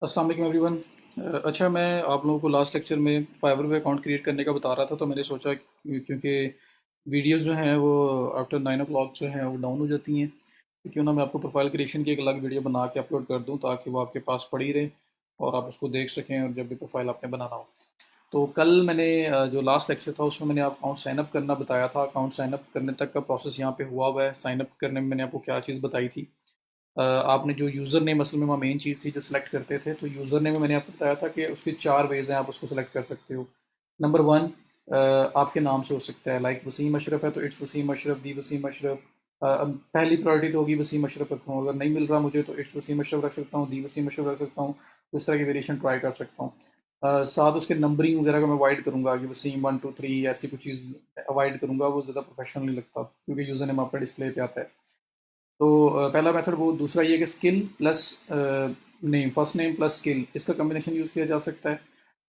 अस्सलाम वालेकुम एवरीवन। अच्छा, मैं आप लोगों को लास्ट लेक्चर में फाइवर पे अकाउंट क्रिएट करने का बता रहा था, तो मैंने सोचा क्योंकि वीडियोस जो हैं वो आफ्टर 9 o'clock जो हैं वो डाउन हो जाती हैं, तो क्यों ना मैं आपको प्रोफाइल क्रिएशन की एक अलग वीडियो बना के अपलोड कर दूं ताकि वो आपके पास पड़ी रहे और आप उसको देख सकें और जब भी प्रोफाइल आपने बनाना हो। तो कल मैंने जो लास्ट लेक्चर था उसमें मैंने आप अकाउंट साइनअप करना बताया था। अकाउंट साइनअप करने तक का प्रोसेस यहाँ पे हुआ है। साइनअप करने में मैंने आपको क्या चीज़ बताई थी। आपने जो यूज़र नेम, असल में वहाँ मेन चीज़ थी जो सिलेक्ट करते थे, तो यूज़र नेम में मैंने आपको बताया था कि उसके चार वेज़ हैं, आप उसको सेलेक्ट कर सकते हो। नंबर वन, आपके नाम से हो सकता है, लाइक वसीम अशरफ है तो इट्स वसीम अशरफ, दी वसीम अशरफ। अब पहली प्रायोरिटी तो होगी वसीम अशरफ रखूँ, अगर नहीं मिल रहा मुझे तो इट्स वसीम अशरफ रख सकता हूँ, दी वसीम अशरफ रख सकता हूँ। तो इस तरह की वेरिएशन ट्राई कर सकता हूँ। साथ उसके नंबरिंग वगैरह का मैं अवॉइड करूँगा कि वसीम 1 2 3 ऐसी कुछ चीज़ अवॉइड करूँगा, वो ज़्यादा प्रोफेशनल नहीं लगता क्योंकि यूज़र नेम आपका डिस्प्ले पे आता है। तो पहला मेथड वो। दूसरा ये कि skill plus name, first name plus skill, इसका कॉम्बिनेशन यूज़ किया जा सकता है।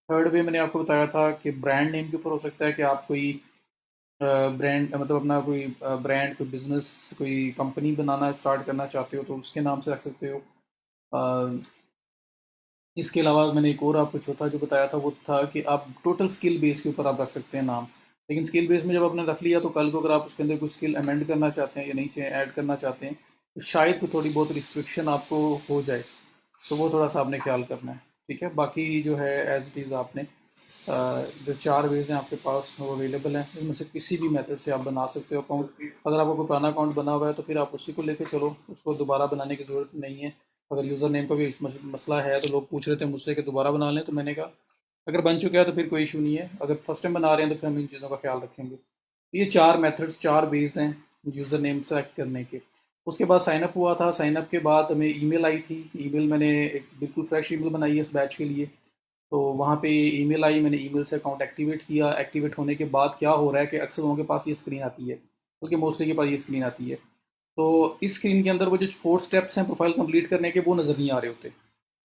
थर्ड वे मैंने आपको बताया था कि ब्रांड नेम के ऊपर हो सकता है कि आप कोई ब्रांड, मतलब अपना कोई ब्रांड, कोई बिजनेस, कोई कंपनी बनाना स्टार्ट करना चाहते हो तो उसके नाम से रख सकते हो। अ, इसके अलावा मैंने एक और आपको चौथा जो बताया था वो था कि आप टोटल स्किल बेस के ऊपर आप रख सकते हैं नाम। लेकिन स्किल बेस में जब आपने रख लिया तो कल को अगर आप उसके अंदर कोई स्किल अमेंड करना चाहते हैं या नहीं ऐड करना चाहते हैं तो शायद कोई थोड़ी बहुत रिस्ट्रिक्शन आपको हो जाए, तो वो थोड़ा सा आपने ख्याल करना है। ठीक है, बाकी जो है एज इट इज़ आपने जो चार वेज हैं आपके पास वो अवेलेबल हैं, इनमें से किसी भी मेथड से आप बना सकते हो अकाउंट। अगर आपका कोई पुराना अकाउंट बना हुआ है तो फिर आप उसी को लेके चलो, उसको दोबारा बनाने की ज़रूरत नहीं है। अगर यूज़र नेम का भी इस मसला है तो लोग पूछ रहे थे मुझसे कि दोबारा बना लें, तो मैंने कहा अगर बन चुका है तो फिर कोई इशू नहीं है, अगर फर्स्ट टाइम बना रहे हैं तो फिर हम इन चीज़ों का ख्याल रखेंगे। तो ये चार मेथड्स, चार वेज हैं यूज़र नेम सेलेक्ट करने के। उसके बाद साइनअप हुआ था। साइनअप के बाद हमें ईमेल आई थी। ईमेल मैंने एक बिल्कुल फ्रेश ईमेल बनाई है इस बैच के लिए। तो वहाँ पे ईमेल आई, मैंने ईमेल से अकाउंट एक्टिवेट किया। एक्टिवेट होने के बाद क्या हो रहा है कि अक्सर लोगों के पास ये स्क्रीन आती है, बल्कि मोस्टली के पास ये स्क्रीन आती है। तो इस स्क्रीन के अंदर वो जो 4 स्टेप्स हैं प्रोफाइल कंप्लीट करने के, वो नज़र नहीं आ रहे होते।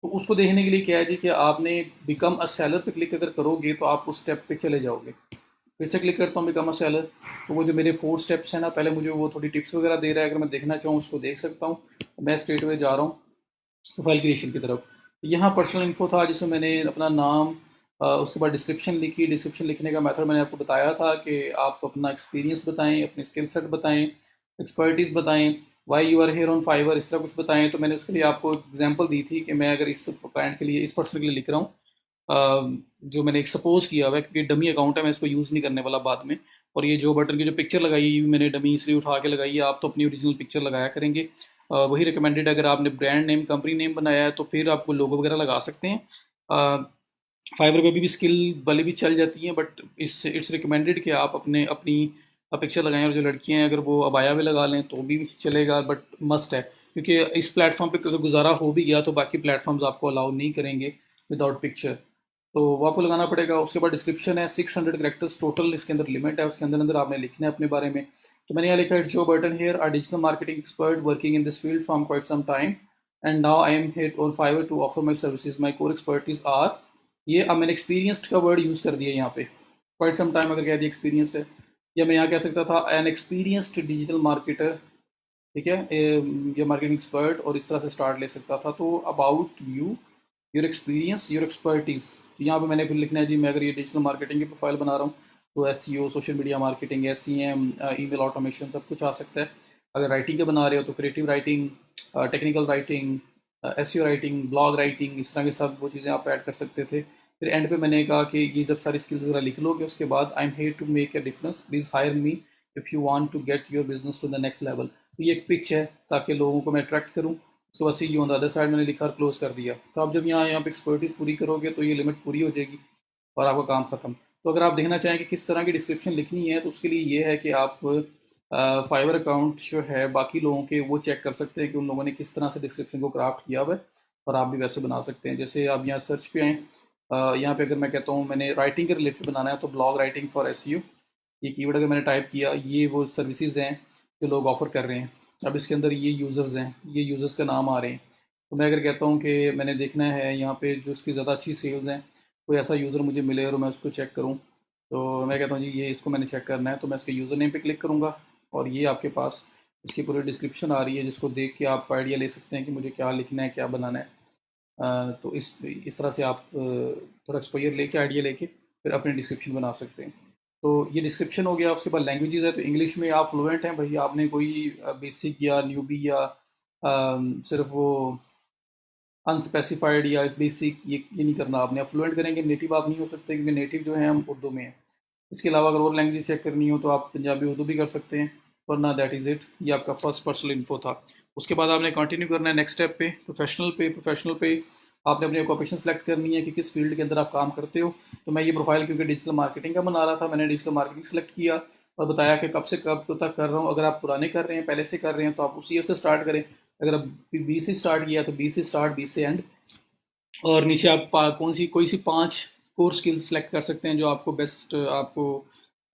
तो उसको देखने के लिए क्या है जी कि आपने बिकम अ सेलर पे क्लिक अगर करोगे तो आप उस स्टेप पे चले जाओगे। फिर से क्लिक करता हूँ बिकम अ सेलर। तो वो जो मेरे 4 स्टेप्स हैं ना, पहले मुझे वो थोड़ी टिप्स वगैरह दे रहा है, अगर मैं देखना चाहूँ उसको देख सकता हूँ। मैं स्ट्रेट अवे जा रहा हूँ प्रोफाइल क्रिएशन की तरफ। यहाँ पर्सनल इन्फो था जिसमें मैंने अपना नाम, उसके बाद डिस्क्रिप्शन लिखी। डिस्क्रिप्शन लिखने का मेथड मैंने आपको बताया था कि आप अपना एक्सपीरियंस बताएं, अपनी स्किल सेट बताएं, एक्सपर्टीज़ बताएं, why you are here on Fiverr, इस तरह कुछ बताएं। तो मैंने उसके लिए आपको एग्जांपल दी थी कि मैं अगर इस क्लाइंट के लिए, इस पर्सन के लिए लिख रहा हूँ, जो मैंने एक सपोज किया हुआ है क्योंकि डमी अकाउंट है, मैं इसको यूज़ नहीं करने वाला बाद में। और ये जो बटन की जो पिक्चर लगाई है, ये भी मैंने डमी इसलिए उठा के लगाई है, आप तो अपनी ओरिजिनल पिक्चर लगाया करेंगे। वही रिकमेंडेड है। अगर आपने ब्रांड नेम, कंपनी नेम बनाया है तो फिर आपको लोगो वगैरह लगा सकते हैं। फाइवर पे भी स्किल वाली भी चल जाती हैं, बट इट्स रिकमेंडेड कि आप अपने अपनी पिक्चर लगाएं। और जो लड़कियां हैं अगर वो अबाया भी लगा लें तो भी चलेगा, बट मस्ट है क्योंकि इस प्लेटफॉर्म पे अगर गुजारा हो भी गया तो बाकी प्लेटफॉर्म्स आपको अलाउ नहीं करेंगे विदाउट पिक्चर। तो वो आपको लगाना पड़ेगा। उसके बाद डिस्क्रिप्शन है, 600 कैरेक्टर्स टोटल इसके अंदर लिमिट है, उसके अंदर अंदर आपने लिखना है अपने बारे में। तो मैंने यहाँ लिखा है, जो button here are digital marketing expert working in this field from quite some time and now I am here on Fiverr to offer my services, my core expertise are. ये अब मैंने एक्सपीरियंसड का वर्ड यूज़ कर दिया यहाँ पे। Quite some time अगर कह दिया एक्सपीरियंसड है, या मैं यहाँ कह सकता था एन एक्सपीरियंसड डिजिटल मार्केटर। ठीक है, या मार्केटिंग एक्सपर्ट, और इस तरह से स्टार्ट ले सकता था। तो about you, your experience, your expertise. तो यहाँ पे मैंने फिर लिखना है जी, मैं अगर ये डिजिटल मार्केटिंग की प्रोफाइल बना रहा हूँ तो SEO, social media marketing, SEM, email automation, सब कुछ आ सकता है। अगर राइटिंग का बना रहे हो तो creative writing, technical writing, SEO writing, blog writing, इस तरह के सब वो चीज़ें आप ऐड कर सकते थे। फिर एंड पे मैंने कहा कि ये जब सारी स्किल्स वगैरह लिख लोगे उसके बाद, I am here to make a difference, please hire me if you want to get your business to the next level. तो ये एक पिच है ताकि लोगों को मैं अट्रैक्ट करूँ। उसके बाद सी ऑन द अदर साइड मैंने लिखा और क्लोज कर दिया। तो आप जब यहाँ पे एक्सपर्टीज़ पूरी करोगे तो ये लिमिट पूरी हो जाएगी और आपका काम खत्म। तो अगर आप देखना चाहें कि किस तरह की डिस्क्रिप्शन लिखनी है तो उसके लिए ये है कि आप फाइवर अकाउंट जो है बाकी लोगों के वो चेक कर सकते हैं कि उन लोगों ने किस तरह से डिस्क्रिप्शन को क्राफ्ट किया हुआ है, और आप भी वैसे बना सकते हैं। जैसे आप यहाँ सर्च पे आएँ, यहाँ पे अगर मैं कहता हूँ मैंने राइटिंग के रिलेटेड बनाना है तो ब्लॉग राइटिंग फॉर SEO, ये कीवर्ड अगर मैंने टाइप किया, ये वो सर्विसेज हैं जो लोग ऑफर कर रहे हैं। अब इसके अंदर ये यूज़र्स हैं, ये यूज़र्स का नाम आ रहे हैं। तो मैं अगर कहता हूँ कि मैंने देखना है यहाँ पे जो इसकी ज़्यादा अच्छी सेल्स हैं, कोई ऐसा यूज़र मुझे मिले और मैं उसको चेक करूँ, तो मैं कहता हूँ जी ये इसको मैंने चेक करना है, तो मैं इसके यूज़र नेम पे क्लिक करूँगा और ये आपके पास इसकी पूरी डिस्क्रिप्शन आ रही है जिसको देख के आप आइडिया ले सकते हैं कि मुझे क्या लिखना है, क्या बनाना है। तो इस तरह से आप थोड़ा एक्सपोजर लेके, आइडिया लेके फिर अपने डिस्क्रिप्शन बना सकते हैं। तो ये डिस्क्रिप्शन हो गया। उसके बाद लैंग्वेजेस है, तो इंग्लिश में आप फ्लुएंट हैं भाई, आपने कोई बेसिक या न्यूबी या सिर्फ वो अनस्पेसिफाइड या बेसिक ये नहीं करना आपने। आप फ्लुएंट करेंगे, नेटिव आप नहीं हो सकते क्योंकि नेटिव जो है हम उर्दू में है। इसके अलावा अगर और लैंग्वेज चेक करनी हो तो आप पंजाबी उर्दू भी कर सकते हैं, वरना दैट इज़ इट। ये आपका फर्स्ट पर्सनल इन्फो था। उसके बाद आपने कंटिन्यू करना है नेक्स्ट स्टेप पे, प्रोफेशनल पे आपने अपनी ऑक्यूपेशन सेलेक्ट करनी है कि किस फील्ड के अंदर आप काम करते हो। तो मैं ये प्रोफाइल क्योंकि डिजिटल मार्केटिंग का बना रहा था, मैंने डिजिटल मार्केटिंग सेलेक्ट किया और बताया कि कब से कब तक कर रहा हूँ। अगर आप पुराने कर रहे हैं, पहले से कर रहे हैं, तो आप उसी ईयर से स्टार्ट करें। अगर आप 20 से स्टार्ट किया तो 20 से स्टार्ट, 20 से एंड। और नीचे आप कोई सी 5 कोर स्किल्स सेलेक्ट कर सकते हैं जो आपको बेस्ट, आपको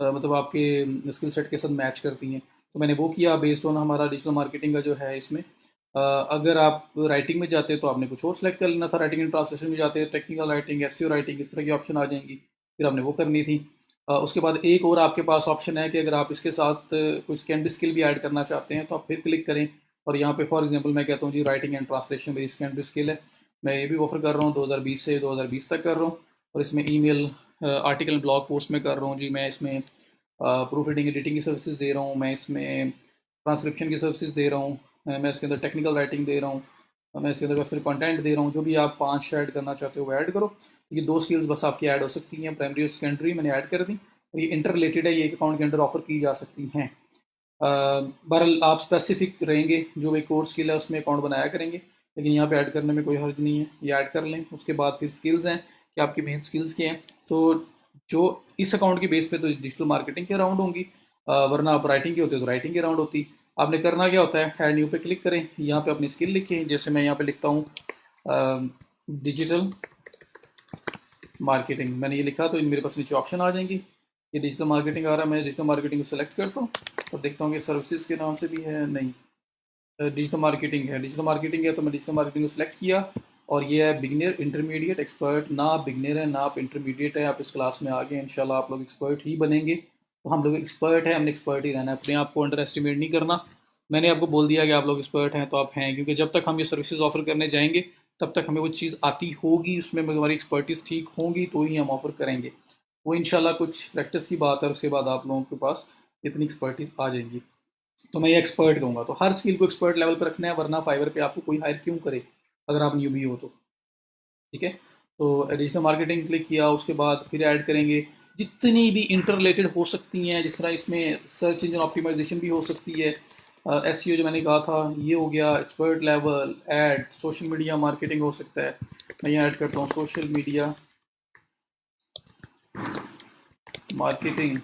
मतलब आपके स्किल सेट के साथ मैच करती हैं। तो मैंने वो किया बेस्ड ऑन हमारा डिजिटल मार्केटिंग का जो है इसमें। अगर आप राइटिंग में जाते हैं तो आपने कुछ और सेलेक्ट कर लेना था। राइटिंग एंड ट्रांसलेशन में जाते हैं, टेक्निकल राइटिंग, एसईओ राइटिंग, इस तरह की ऑप्शन आ जाएंगी, फिर आपने वो करनी थी। उसके बाद एक और आपके पास ऑप्शन है कि अगर आप इसके साथ कोई सेकेंडरी स्किल भी ऐड करना चाहते हैं तो आप फिर क्लिक करें। और यहाँ पे फॉर एग्जांपल मैं कहता हूँ जी राइटिंग एंड ट्रांसलेशन मेरी सेकेंडरी स्किल है, मैं ये भी ऑफर कर रहा हूँ 2020 से 2020 तक कर रहा हूँ। और इसमें ईमेल, आर्टिकल, ब्लॉग पोस्ट में कर रहा हूँ जी। मैं इसमें प्रूफ रीडिंग, एडिटिंग की सर्विसेज दे रहा हूँ, मैं इसमें ट्रांसक्रिप्शन की सर्विसेज दे रहा हूँ, मैं इसके अंदर टेक्निकल राइटिंग दे रहा हूँ, मैं इसके अंदर वेबसाइट कंटेंट दे रहा हूँ। जो भी आप 5 ऐड करना चाहते हो वो ऐड करो। ये 2 स्किल्स बस आपकी ऐड हो सकती हैं, प्राइमरी और सेकेंडरी मैंने ऐड कर दी। और ये इंटर रिलेटेड है, ये एक अकाउंट के अंदर ऑफर की जा सकती हैं। बहरहाल आप स्पेसिफिक रहेंगे, जो एक कोर्स स्किल है उसमें अकाउंट बनाया करेंगे, लेकिन यहाँ पे ऐड करने में कोई हर्ज नहीं है, ये ऐड कर लें। उसके बाद फिर स्किल्स हैं कि आपकी मेन स्किल्स क्या हैं। तो जो इस अकाउंट के बेस पे तो डिजिटल मार्केटिंग के राउंड होंगी, वरना आप राइटिंग के होते तो राइटिंग के राउंड होती। आपने करना क्या होता है, ऐड न्यू पे क्लिक करें, यहाँ पे अपनी स्किल लिखें। जैसे मैं यहाँ पे लिखता हूँ डिजिटल मार्केटिंग, मैंने ये लिखा तो इन मेरे पास नीचे ऑप्शन आ जाएंगी। ये डिजिटल मार्केटिंग आ रहा है, मैं डिजिटल मार्केटिंग को सेलेक्ट करता हूँ और देखता हूँ कि सर्विसेज के नाम से भी है, नहीं डिजिटल मार्केटिंग है। डिजिटल मार्केटिंग है तो मैं डिजिटल मार्केटिंग को सिलेक्ट किया। और ये है बिगनर, इंटरमीडिएट, एक्सपर्ट। ना आप बिगनर है ना आप इंटरमीडिएट है, आप इस क्लास में आ गए, इंशाल्लाह आप लोग एक्सपर्ट ही बनेंगे। तो हम लोग एक्सपर्ट हैं, हमने एक्सपर्ट ही रहना है, अपने आप को अंडर एस्टिमेट नहीं करना। मैंने आपको बोल दिया कि आप लोग एक्सपर्ट हैं तो आप हैं, क्योंकि जब तक हम ये सर्विसेज ऑफर करने जाएंगे तब तक हमें वो चीज़ आती होगी, उसमें हमारी एक्सपर्टीज़ ठीक होंगी तो ही हम ऑफर करेंगे। वो इंशाल्लाह कुछ प्रैक्टिस की बात है, उसके बाद आप लोगों के पास इतनी एक्सपर्टीज़ आ जाएगी। तो मैं ये एक्सपर्ट कहूँगा। तो हर स्किल को एक्सपर्ट लेवल पर रखना है, वरना फाइवर पे आपको कोई हायर क्यों करे अगर आप न्यूबी हो तो। ठीक है। तो डिजिटल मार्केटिंग क्लिक किया, उसके बाद फिर ऐड करेंगे जितनी भी इंटर रिलेटेड हो सकती हैं। जिस तरह इसमें सर्च इंजन ऑप्टिमाइजेशन भी हो सकती है, एस जो मैंने कहा था ये हो गया, expert level, add, social media marketing हो सकता है। मैं यहाँ ऐड करता हूँ social media marketing,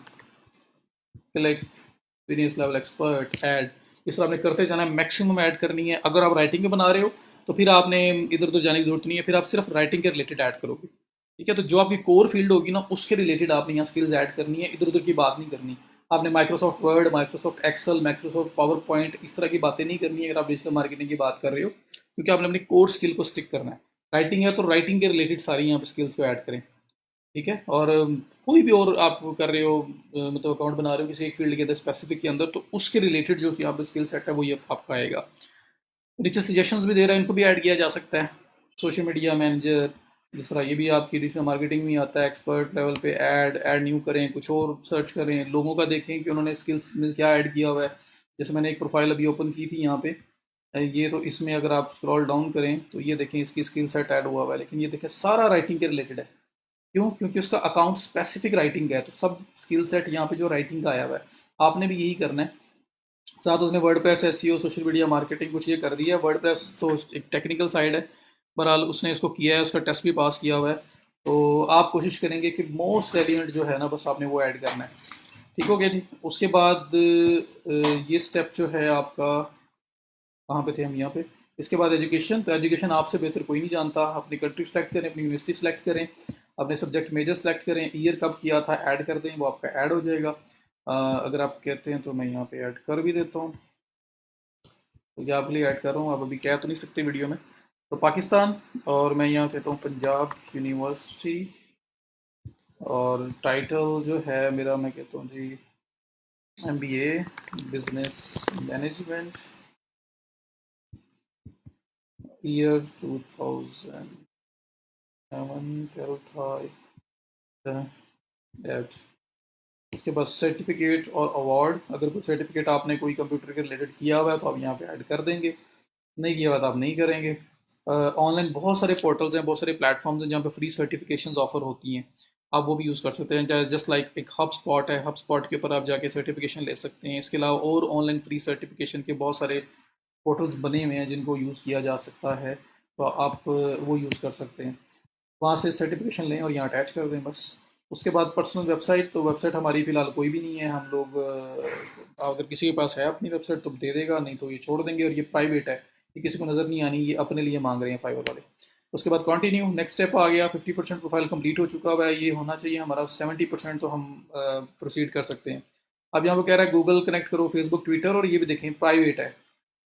click, experience level, expert, add. इस तरह आपने करते जाना है, मैक्सिमम ऐड करनी है। अगर आप राइटिंग में बना रहे हो तो फिर आपने इधर उधर जाने की जरूरत नहीं है, फिर आप सिर्फ राइटिंग के रिलेटेड ऐड करोगे। ठीक है। तो जो आपकी कोर फील्ड होगी ना उसके रिलेटेड आपने यहाँ स्किल्स ऐड करनी है, इधर उधर की बात नहीं करनी। आपने Microsoft Word, Microsoft Excel, Microsoft PowerPoint इस तरह की बातें नहीं करनी है अगर आप डिजिटल मार्केटिंग की बात कर रहे हो, क्योंकि आपने अपनी कोर स्किल को स्टिक करना है। राइटिंग है तो राइटिंग के रिलेटेड सारी यहाँ पर स्किल्स को ऐड करें। ठीक है। और कोई भी और आप कर रहे हो, मतलब अकाउंट बना रहे हो किसी एक फील्ड के अंदर स्पेसिफिक के अंदर, तो उसके रिलेटेड जो यहाँ पे स्किल सेट है वो ये आपका आएगा। नीचे सजेशंस भी दे रहा है, इनको भी ऐड किया जा सकता है। सोशल मीडिया मैनेजर, जिस तरह ये भी आपकी डिजिटल मार्केटिंग में आता है, एक्सपर्ट लेवल पे ऐड, ऐड न्यू करें, कुछ और सर्च करें, लोगों का देखें कि उन्होंने स्किल्स में क्या ऐड किया हुआ है। जैसे मैंने एक प्रोफाइल अभी ओपन की थी यहाँ पे, ये तो इसमें अगर आप स्क्रॉल डाउन करें तो ये देखें इसकी स्किल सेट ऐड हुआ हुआ है, लेकिन ये देखें सारा राइटिंग के रिलेटेड है। क्यों? क्योंकि उसका अकाउंट स्पेसिफिक राइटिंग का है, तो सब स्किल सेट यहाँ पे जो राइटिंग का आया हुआ है आपने भी यही करना है। साथ उसने word press, SEO, social media marketing कुछ ये कर दिया है। वर्ड प्रेस तो एक टेक्निकल साइड है, बहरहाल उसने इसको किया है, उसका टेस्ट भी पास किया हुआ है। तो आप कोशिश करेंगे कि मोस्ट रेलिवेंट जो है ना बस आपने वो ऐड करना है। ठीक हो गया जी। उसके बाद ये स्टेप जो है आपका, कहाँ पे थे हम, यहाँ पे। इसके बाद एजुकेशन, तो एजुकेशन आपसे बेहतर कोई नहीं जानता। अपनी कंट्री सेलेक्ट करें, अपनी यूनिवर्सिटी सेलेक्ट करें, अपने सब्जेक्ट मेजर सेलेक्ट करें, ईयर कब किया था ऐड कर दें, वो आपका ऐड हो जाएगा। अगर आप कहते हैं तो मैं यहाँ पे ऐड कर भी देता हूँ, तो ये आपके लिए ऐड कर रहा हूँ, आप अभी कह तो नहीं सकते वीडियो में। तो पाकिस्तान, और मैं यहाँ कहता हूँ पंजाब यूनिवर्सिटी, और टाइटल जो है मेरा मैं कहता हूँ जी MBA business management, year 2007 twelfth eight. उसके बाद सर्टिफिकेट और अवार्ड, अगर कोई सर्टिफिकेट आपने कोई कंप्यूटर के रिलेटेड किया हुआ है तो आप यहाँ पे ऐड कर देंगे, नहीं किया हुआ तो आप नहीं करेंगे। ऑनलाइन बहुत सारे पोर्टल्स हैं, बहुत सारे प्लेटफॉर्म्स हैं जहाँ पे फ्री सर्टिफिकेशंस ऑफर होती हैं, आप वो भी यूज़ कर सकते हैं। जस्ट लाइक एक हब स्पॉट है, हब स्पॉट के ऊपर आप जाके सर्टिफिकेशन ले सकते हैं। इसके अलावा और ऑनलाइन फ्री सर्टिफिकेशन के बहुत सारे पोर्टल्स बने हुए हैं जिनको यूज़ किया जा सकता है, तो आप वो यूज़ कर सकते हैं। वहाँ से सर्टिफिकेशन लें और यहाँ अटैच कर दें बस। उसके बाद पर्सनल वेबसाइट, तो वेबसाइट हमारी फ़िलहाल कोई भी नहीं है। हम लोग अगर किसी के पास है अपनी वेबसाइट तो दे देगा, नहीं तो ये छोड़ देंगे। और ये प्राइवेट है, ये किसी को नज़र नहीं आनी, ये अपने लिए मांग रहे हैं फाइवर वाले। उसके बाद कंटिन्यू, नेक्स्ट स्टेप आ गया। 50% प्रोफाइल कंप्लीट हो चुका हुआ है, ये होना चाहिए हमारा 70%, तो हम प्रोसीड कर सकते हैं। अब यहाँ पर कह रहा है गूगल कनेक्ट करो, फेसबुक, ट्विटर, और ये भी देखें प्राइवेट है,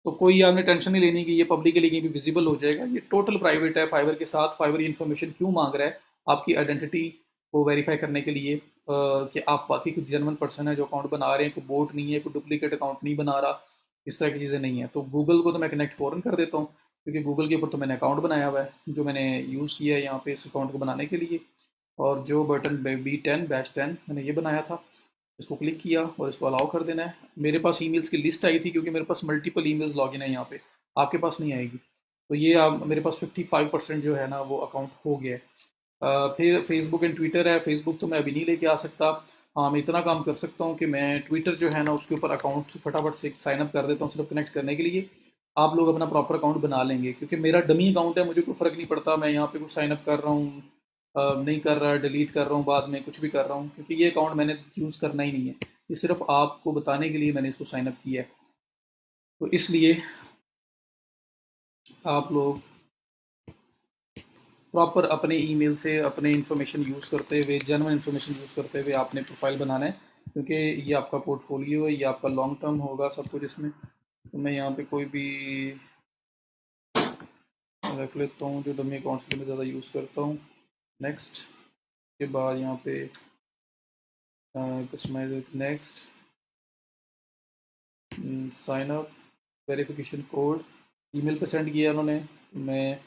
तो कोई आपने टेंशन नहीं लेनी कि ये पब्लिकली कहीं भी विजिबल हो जाएगा। ये टोटल प्राइवेट है। फाइवर के साथ फाइवर ये इन्फॉर्मेशन क्यों मांग रहा है? आपकी आइडेंटिटी को वेरीफाई करने के लिए, कि आप बाकी कुछ जेनवन पर्सन है जो अकाउंट बना रहे हैं, कोई बोट नहीं है, कोई डुप्लीकेट अकाउंट नहीं बना रहा, इस तरह की चीज़ें नहीं है। तो गूगल को तो मैं कनेक्ट फ़ौरन कर देता हूँ, क्योंकि गूगल के ऊपर तो मैंने अकाउंट बनाया हुआ है जो मैंने यूज़ किया है यहाँ पे इस अकाउंट को बनाने के लिए। और जो बटन B10 मैंने ये बनाया था, इसको क्लिक किया और इसको अलाउ कर देना है। मेरे पास ईमेल्स की लिस्ट आई थी क्योंकि मेरे पास मल्टीपल ईमेल्स लॉगिन है यहाँ पे, आपके पास नहीं आएगी। तो ये आप मेरे पास 55% जो है ना वो अकाउंट हो गया है। फिर फेसबुक एंड ट्विटर है। फेसबुक तो मैं अभी नहीं लेके आ सकता। हाँ, मैं इतना काम कर सकता हूँ कि मैं ट्विटर जो है ना उसके ऊपर अकाउंट फटाफट से साइन अप कर देता हूँ सिर्फ कनेक्ट करने के लिए। आप लोग अपना प्रॉपर अकाउंट बना लेंगे, क्योंकि मेरा डमी अकाउंट है, मुझे कोई फ़र्क नहीं पड़ता मैं यहाँ पे कुछ साइन अप कर रहा हूँ, नहीं कर रहा, डिलीट कर रहा हूँ बाद में, कुछ भी कर रहा हूँ, क्योंकि ये अकाउंट मैंने यूज़ करना ही नहीं है। ये सिर्फ आपको बताने के लिए मैंने इसको साइन अप किया है। तो इसलिए आप लोग प्रॉपर अपने ईमेल से अपने इन्फॉर्मेशन यूज़ करते हुए, जेन्युइन इन्फॉर्मेशन यूज़ करते हुए आपने प्रोफाइल बनाना है, क्योंकि ये आपका पोर्टफोलियो है, ये आपका लॉन्ग टर्म होगा सब कुछ इसमें। तो मैं यहाँ पे कोई भी रख लेता हूँ जो डमी अकाउंट्स के लिए मैं ज़्यादा यूज़ करता हूँ। नेक्स्ट के बाद यहाँ पे customize, next, sign up, verification code, email पे सेंड किया उन्होंने। तो मैं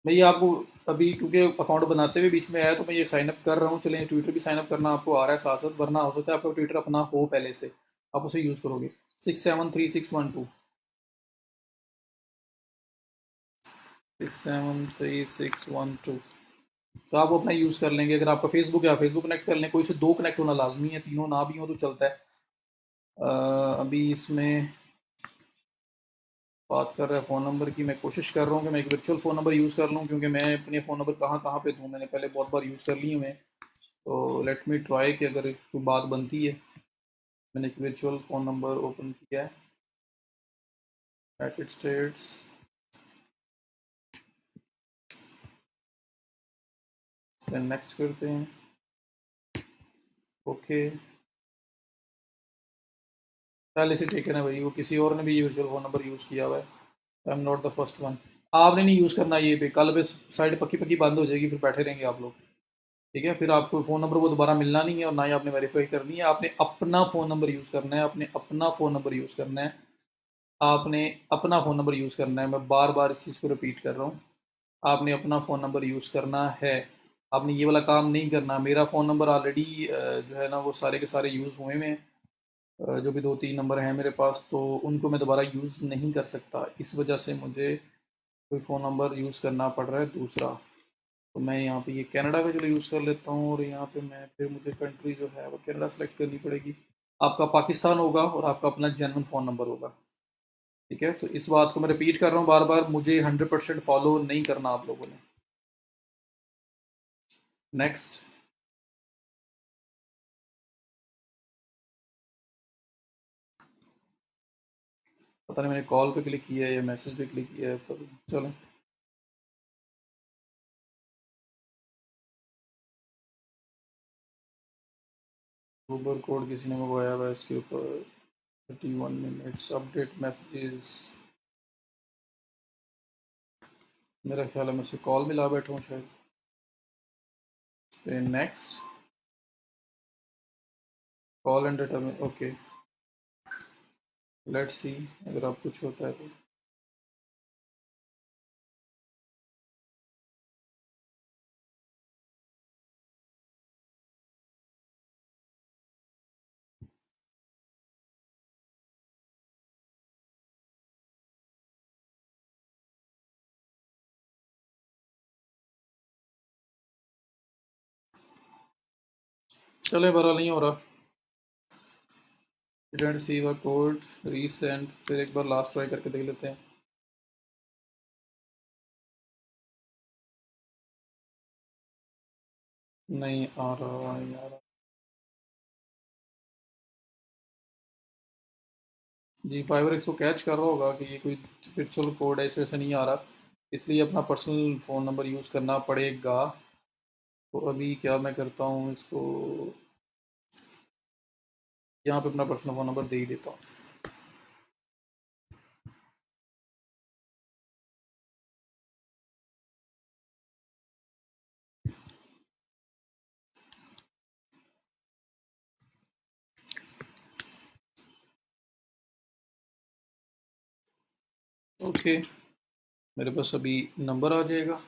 ये आपको अभी, क्योंकि अकाउंट बनाते हुए बीच में आया, तो मैं ये साइन अप कर रहा हूँ। चलें, ट्विटर भी साइन अप करना आपको आ रहा है साथ साथ, वरना हो सकता है आपका ट्विटर अपना हो पहले से, आप उसे यूज़ करोगे। 673612, 673612, तो आप अपना यूज़ कर लेंगे। अगर आपका फेसबुक है, फेसबुक कनेक्ट कर लें। कोई से दो कनेक्ट होना लाजमी है, तीनों ना भी हो तो चलता है। अभी इसमें बात कर रहा है फ़ोन नंबर की, मैं कोशिश कर रहा हूँ कि मैं एक वर्चुअल फ़ोन नंबर यूज़ कर लूँ, क्योंकि मैं अपने फ़ोन नंबर कहाँ कहाँ पे दूँ, मैंने पहले बहुत बार यूज़ कर लिए हुए हैं। तो लेट मी ट्राई कि अगर कोई बात बनती है। मैंने एक वर्चुअल फ़ोन नंबर ओपन किया है, यूनाइटेड स्टेट्स, फिर नेक्स्ट करते हैं, ओके। पहले से टेकन है भाई, वो किसी और ने भी ये वर्चुअल फ़ोन नंबर यूज़ किया हुआ है, I am not the first one. आपने नहीं यूज़ करना ये पे, कल पे साइड पक्की पक्की बंद हो जाएगी, फिर बैठे रहेंगे आप लोग। ठीक है, फिर आपको फ़ोन नंबर वो दोबारा मिलना नहीं है, और ना ही आपने वेरीफाई करनी है। आपने अपना फ़ोन नंबर यूज़ करना है, आपने अपना फ़ोन नंबर यूज़ करना है, आपने अपना फ़ोन नंबर यूज़ करना है। मैं बार बार इस चीज़ को रिपीट कर रहा हूँ, आपने अपना फ़ोन नंबर यूज़ करना है। आपने ये वाला काम नहीं करना। मेरा फ़ोन नंबर ऑलरेडी जो है ना वो सारे के सारे यूज़ हुए हैं। जो भी दो तीन नंबर हैं मेरे पास, तो उनको मैं दोबारा यूज़ नहीं कर सकता, इस वजह से मुझे कोई फ़ोन नंबर यूज़ करना पड़ रहा है दूसरा। तो मैं यहाँ पे ये कनाडा का चलो यूज़ कर लेता हूँ, और यहाँ पे मैं फिर मुझे कंट्री जो है वो कनाडा सेलेक्ट करनी पड़ेगी। आपका पाकिस्तान होगा और आपका अपना जेन्युइन फ़ोन नंबर होगा। ठीक है, तो इस बात को मैं रिपीट कर रहा हूँ बार बार, मुझे 100% फॉलो नहीं करना आप लोगों ने। नेक्स्ट, पता नहीं मैंने कॉल पे क्लिक किया है या मैसेज पे क्लिक किया है, पर चलो। ऊबर कोड किसी ने मंगवाया हुआ है इसके ऊपर, 31 मिनट्स, अपडेट मैसेजेस। मेरा ख्याल है मैं उसे कॉल मिला बैठा हूँ शायद। नेक्स्ट, कॉल एंड डेटा में, ओके, लेट्स सी अगर आप कुछ होता है तो। चले बहरहाल नहीं हो रहा। डिडंट सी व कोड रीसेंड, फिर एक बार लास्ट ट्राई करके देख लेते हैं। नहीं आ रहा यार। जी फाइवर इसको कैच कर रहा होगा कि ये कोई स्पिरिचुअल कोड है, इस वजह से नहीं आ रहा, इसलिए अपना पर्सनल फ़ोन नंबर यूज़ करना पड़ेगा। तो अभी क्या मैं करता हूँ, इसको यहाँ पे अपना पर्सनल फ़ोन नंबर दे ही देता हूँ। ओके, मेरे पास अभी नंबर आ जाएगा।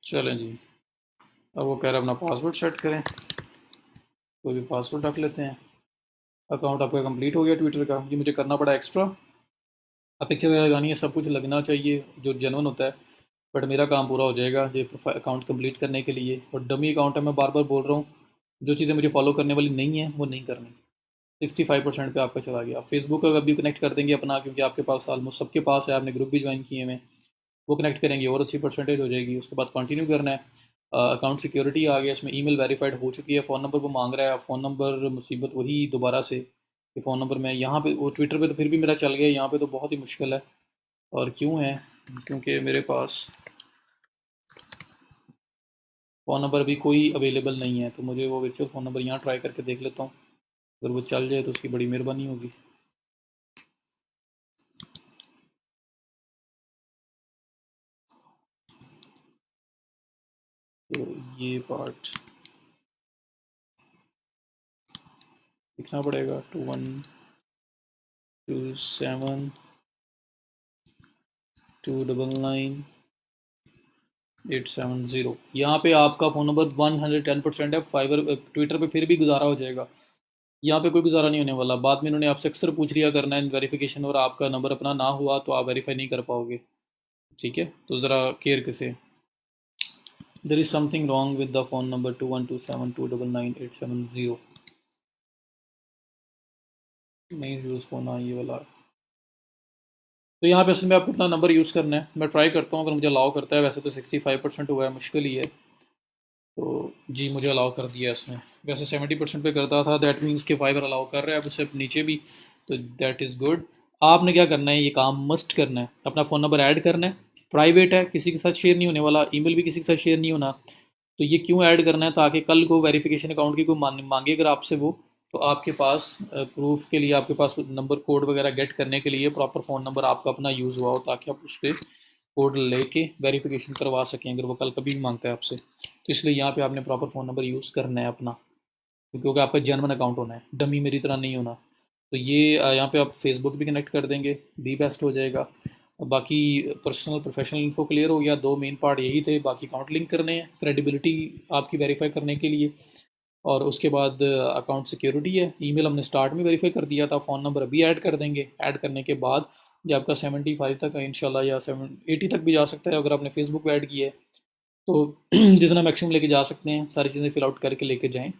चलें जी, अब वो कह रहा है अपना पासवर्ड सेट करें, कोई भी पासवर्ड रख लेते हैं। अकाउंट आपका कंप्लीट हो गया ट्विटर का। ये मुझे करना पड़ा एक्स्ट्रा। अब पिक्चर वगैरह लगानी है, सब कुछ लगना चाहिए जो जेन्युइन होता है। बट मेरा काम पूरा हो जाएगा ये अकाउंट कंप्लीट करने के लिए। और डमी अकाउंट है, मैं बार बार बोल रहा हूँ, जो चीज़ें मुझे फॉलो करने वाली नहीं है वो नहीं करनी। 65% पे आपका चला गया। फेसबुक का अभी कनेक्ट कर देंगे अपना, क्योंकि आपके पास ऑलमोस्ट सबके पास है, आपने ग्रुप भी ज्वाइन किए हैं। वो कनेक्ट करेंगे और अच्छी परसेंटेज हो जाएगी। उसके बाद कंटिन्यू करना है। अकाउंट सिक्योरिटी आ गया, इसमें ईमेल वेरीफाइड हो चुकी है। फ़ोन नंबर वो मांग रहा है, फ़ोन नंबर मुसीबत वही दोबारा से कि फ़ोन नंबर मैं यहाँ पे, वो ट्विटर पे तो फिर भी मेरा चल गया, यहाँ पे तो बहुत ही मुश्किल है। और क्यों है, क्योंकि मेरे पास फ़ोन नंबर अभी कोई अवेलेबल नहीं है। तो मुझे वो वर्चुअल फ़ोन नंबर यहाँ ट्राई करके देख लेता हूँ, अगर वो चल जाए तो उसकी बड़ी मेहरबानी होगी। तो ये पार्ट लिखना पड़ेगा, 2127299870। यहाँ पे आपका फ़ोन नंबर 110% है। फाइवर ट्विटर पे फिर भी गुजारा हो जाएगा, यहाँ पे कोई गुजारा नहीं होने वाला। बाद में इन्होंने आपसे अक्सर पूछ लिया करना है वेरिफिकेशन, और आपका नंबर अपना ना हुआ तो आप वेरीफाई नहीं कर पाओगे। ठीक है, तो ज़रा केयर से। There is something wrong with the phone number 2127299870। नहीं यूज़ होना ये वाला। तो यहाँ पे असल में आपको अपना नंबर यूज़ करना है। मैं ट्राई करता हूँ, अगर मुझे अलाउ करता है। वैसे तो 65% हुआ है, मुश्किल ही है। तो जी मुझे अलाउ कर दिया इसने। वैसे 70% पे करता था, दैट मीन्स कि फाइबर अलाउ कर रहा है अब उससे नीचे भी। तो दैट इज़ गुड। आपने क्या करना है, ये काम मस्ट करना है, अपना फ़ोन नंबर ऐड करना है। प्राइवेट है, किसी के साथ शेयर नहीं होने वाला। ईमेल भी किसी के साथ शेयर नहीं होना। तो ये क्यों ऐड करना है, ताकि कल को वेरिफिकेशन अकाउंट की कोई मांगे अगर आपसे वो, तो आपके पास प्रूफ के लिए, आपके पास नंबर कोड वगैरह गेट करने के लिए प्रॉपर फ़ोन नंबर आपका अपना यूज़ हुआ हो, ताकि आप उस पर कोड लेके वेरिफिकेशन करवा सकें अगर वो कल कभी भी मांगता है आपसे। तो इसलिए यहाँ पे आपने प्रॉपर फ़ोन नंबर यूज़ करना है अपना, क्योंकि आपका जेनवन अकाउंट होना है, डमी मेरी तरह नहीं होना। तो ये यहाँ पे आप फेसबुक भी कनेक्ट कर देंगे, दी बेस्ट हो जाएगा। बाकी पर्सनल प्रोफेशनल इन्फो क्लियर हो गया। दो मेन पार्ट यही थे, बाकी अकाउंट लिंक करने हैं क्रेडिबिलिटी आपकी वेरीफाई करने के लिए। और उसके बाद अकाउंट सिक्योरिटी है। ईमेल हमने स्टार्ट में वेरीफाई कर दिया था, फ़ोन नंबर अभी ऐड कर देंगे। ऐड करने के बाद जब आपका 75 तक है इंशाल्लाह, या 80 तक भी जा सकता है अगर आपने फेसबुक ऐड किया है तो। जितना मैक्सिमम लेके जा सकते हैं, सारी चीज़ें फिल आउट करके लेके जाएं।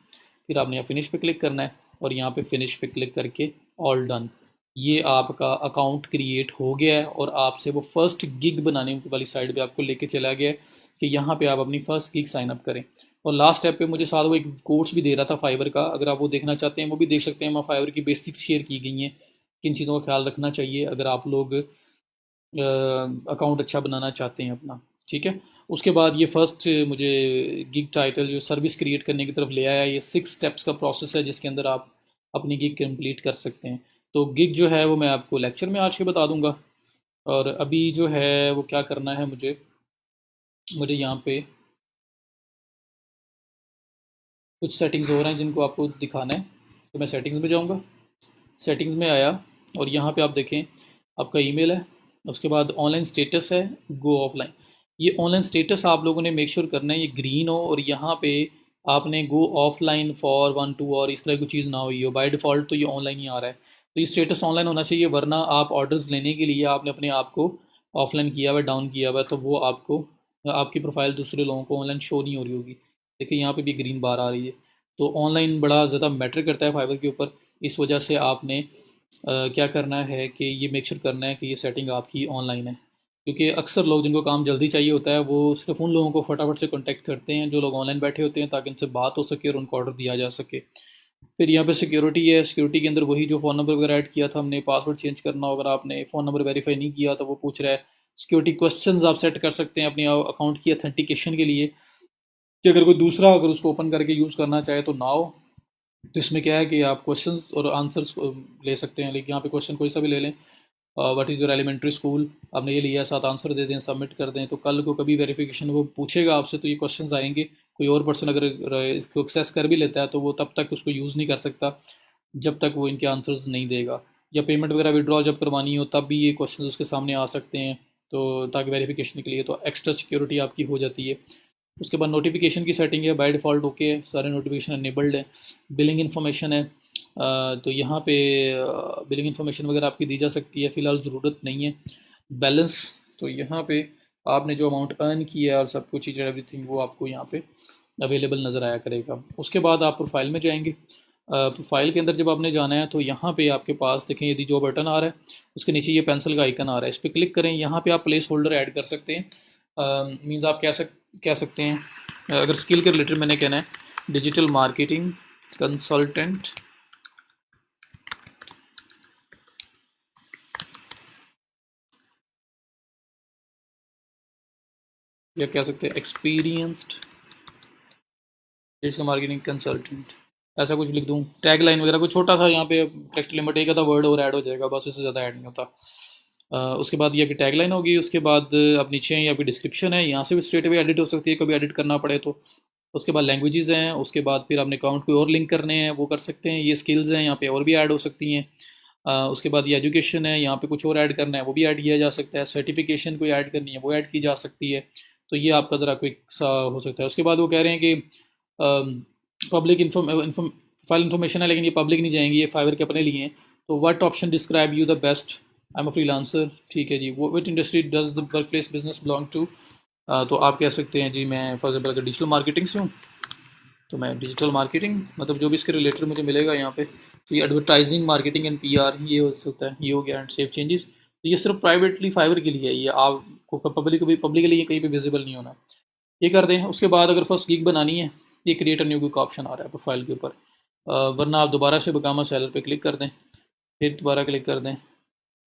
फिर आपने यहाँ फिनिश पे क्लिक करना है, और यहाँ पे फिनिश पे क्लिक करके ऑल डन। ये आपका अकाउंट क्रिएट हो गया है, और आपसे वो फर्स्ट गिग बनाने वाली साइड पे आपको लेके चला गया है कि यहाँ पे आप अपनी फर्स्ट गिग साइन अप करें। और लास्ट स्टेप पे मुझे साथ वो एक कोर्स भी दे रहा था फाइबर का, अगर आप वो देखना चाहते हैं वो भी देख सकते हैं। वहाँ फाइबर की बेसिक्स शेयर की गई हैं, किन चीज़ों का ख्याल रखना चाहिए अगर आप लोग अकाउंट अच्छा बनाना चाहते हैं अपना। ठीक है, उसके बाद ये फर्स्ट मुझे गिग टाइटल जो सर्विस क्रिएट करने की तरफ ले आया। ये 6 स्टेप्स का प्रोसेस है जिसके अंदर आप अपनी गिग कंप्लीट कर सकते हैं। तो गिग जो है वो मैं आपको लेक्चर में आज के बता दूंगा। और अभी जो है वो क्या करना है, मुझे मुझे यहाँ पे कुछ सेटिंग्स हो रहे हैं जिनको आपको दिखाना है। तो मैं सेटिंग्स में जाऊँगा। सेटिंग्स में आया, और यहाँ पे आप देखें आपका ईमेल है, उसके बाद ऑनलाइन स्टेटस है, गो ऑफलाइन। ये ऑनलाइन स्टेटस आप लोगों ने मेक श्योर करना है ये ग्रीन हो, और यहाँ पे आपने गो ऑफलाइन फॉर 1 2 और इस तरह की चीज़ ना हुई हो। बाय डिफ़ॉल्ट तो ये ऑनलाइन ही आ रहा है, तो ये स्टेटस ऑनलाइन होना चाहिए, वरना आप ऑर्डर्स लेने के लिए आपने अपने आप को ऑफलाइन किया हुआ है, डाउन किया हुआ है, तो वो आपको आपकी प्रोफाइल दूसरे लोगों को ऑनलाइन शो नहीं हो रही होगी। देखिए यहाँ पे भी ग्रीन बार आ रही है। तो ऑनलाइन बड़ा ज़्यादा मैटर करता है फाइवर के ऊपर। इस वजह से आपने क्या करना है कि ये मेक श्योर करना है कि ये सेटिंग आपकी ऑनलाइन है, क्योंकि अक्सर लोग जिनको काम जल्दी चाहिए होता है वो सिर्फ उन लोगों को फटाफट से कॉन्टैक्ट करते हैं जो लोग ऑनलाइन बैठे होते हैं, ताकि उनसे बात हो सके और उनको ऑर्डर दिया जा सके। फिर यहाँ पे सिक्योरिटी है, सिक्योरिटी के अंदर वही जो फ़ोन नंबर वगैरह ऐड किया था हमने, पासवर्ड चेंज करना हो, अगर आपने फ़ोन नंबर वेरीफाई नहीं किया तो वो पूछ रहा है। सिक्योरिटी क्वेश्चंस आप सेट कर सकते हैं अपने अकाउंट की अथेंटिकेशन के लिए, कि अगर कोई दूसरा अगर उसको ओपन करके यूज़ करना चाहे तो ना हो। तो इसमें क्या है कि आप क्वेश्चंस और आंसर्स ले सकते हैं, लेकिन यहाँ पे क्वेश्चन कोई सा भी ले लें। What is your elementary school, आपने ये लिया, साथ आंसर दे दें, सबमिट कर दें, तो कल को कभी वेरिफिकेशन वो पूछेगा आपसे तो ये क्वेश्चंस आएंगे। कोई और पर्सन अगर इसको एक्सेस कर भी लेता है तो वो तब तक उसको यूज़ नहीं कर सकता जब तक वो इनके आंसर्स नहीं देगा। या पेमेंट वगैरह विड्रॉल जब करवानी हो तब भी ये क्वेश्चन उसके सामने आ सकते हैं, तो ताकि वेरिफिकेशन के लिए तो एक्स्ट्रा सिक्योरिटी आपकी हो जाती है। उसके बाद नोटिफिकेशन की सेटिंग है, बाय डिफ़ॉल्ट ओके है, सारे नोटिफिकेशन अनेबल्ड है। बिलिंग इन्फॉर्मेशन है, तो यहाँ पे बिलिंग इन्फॉर्मेशन वगैरह आपकी दी जा सकती है, फ़िलहाल ज़रूरत नहीं है। बैलेंस, तो यहाँ पे आपने जो अमाउंट अर्न किया है और सब कुछ एवरीथिंग वो आपको यहाँ पे अवेलेबल नज़र आया करेगा। उसके बाद आप प्रोफाइल में जाएंगे। प्रोफाइल के अंदर जब आपने जाना है तो यहाँ पे आपके पास देखें यदि जो बटन आ रहा है उसके नीचे ये पेंसिल का आइकन आ रहा है, इस पर क्लिक करें। यहाँ पे आप प्लेस होल्डर ऐड कर सकते हैं। मीन्स आप कह सकते हैं, अगर स्किल के रिलेटेड मैंने कहना है, डिजिटल मार्केटिंग कंसल्टेंट, या कह सकते हैं एक्सपीरियंस्ड डिजिटल मार्केटिंग कंसल्टेंट, ऐसा कुछ लिख दूँ। टैग लाइन वगैरह कुछ छोटा सा यहाँ पे टेक्स्ट लिमिट एक आधा वर्ड और ऐड हो जाएगा, बस इससे ज़्यादा ऐड नहीं होता। उसके बाद ये आपकी टैग लाइन होगी। उसके बाद अब नीचे ये आपकी डिस्क्रिप्शन है, यहाँ से भी स्ट्रेट अवे एडिट हो सकती है कभी एडिट करना पड़े तो। उसके बाद लैंग्वेजेस हैं, उसके बाद फिर आपने अकाउंट कोई और लिंक करने हैं वो कर सकते हैं। ये स्किल्स हैं, यहाँ पे और भी ऐड हो सकती हैं। उसके बाद ये एजुकेशन है, यहाँ पे कुछ और ऐड करना है वो भी ऐड किया जा सकता है। सर्टिफिकेशन कोई ऐड करनी है वो ऐड की जा सकती है। तो ये आपका ज़रा क्विक सा हो सकता है। उसके बाद वो कह रहे हैं कि पब्लिक फाइल इन्फॉर्मेशन है, लेकिन ये पब्लिक नहीं जाएंगी, ये फाइवर के अपने लिए हैं। तो what option describe you the best, I am a freelancer, ठीक है जी। वो which industry does the work place business belong to, तो आप कह सकते हैं जी मैं फॉर एग्जाम्पल अगर डिजिटल मार्केटिंग से हूँ तो मैं डिजिटल मार्केटिंग, मतलब जो भी इसके रिलेटेड मुझे मिलेगा यहाँ पे, तो ये एडवर्टाइजिंग मार्केटिंग एंड पीआर ये हो सकता है, ये हो गया। एंड सेव चेंजेस, तो ये सिर्फ प्राइवेटली फाइवर के लिए है, ये आपको पब्लिक के लिए कहीं पे विजिबल नहीं होना, ये कर दें। उसके बाद अगर फर्स्ट गिग बनानी है, ये क्रिएट अ न्यू गिग का ऑप्शन आ रहा है प्रोफाइल के ऊपर, वरना आप दोबारा से बकामा सेलर पे क्लिक कर दें, फिर दोबारा क्लिक कर दें,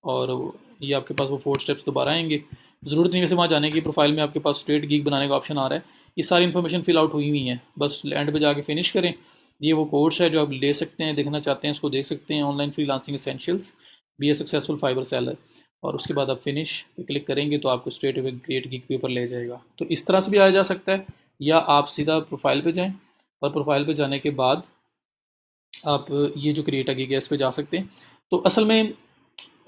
और ये आपके पास वो 4 स्टेप्स दोबारा आएंगे। ज़रूरत नहीं वैसे वहाँ जाने की, प्रोफाइल में आपके पास स्ट्रेट गिग बनाने का ऑप्शन आ रहा है। ये सारी इन्फॉर्मेशन फिल आउट हुई हुई है, बस एंड पे जाके फिनिश करें। ये वो कोर्स है जो आप ले सकते हैं, देखना चाहते हैं इसको देख सकते हैं, online freelancing essentials, be a successful Fiverr seller. और उसके बाद आप फिनिश पे क्लिक करेंगे तो आपको स्ट्रेट अवे क्रिएट गिग के ऊपर ले जाएगा। तो इस तरह से भी आया जा सकता है, या आप सीधा प्रोफाइल पे जाएं और प्रोफाइल पे जाने के बाद आप ये जो क्रिएट अ गिग है इस पे जा सकते हैं। तो असल में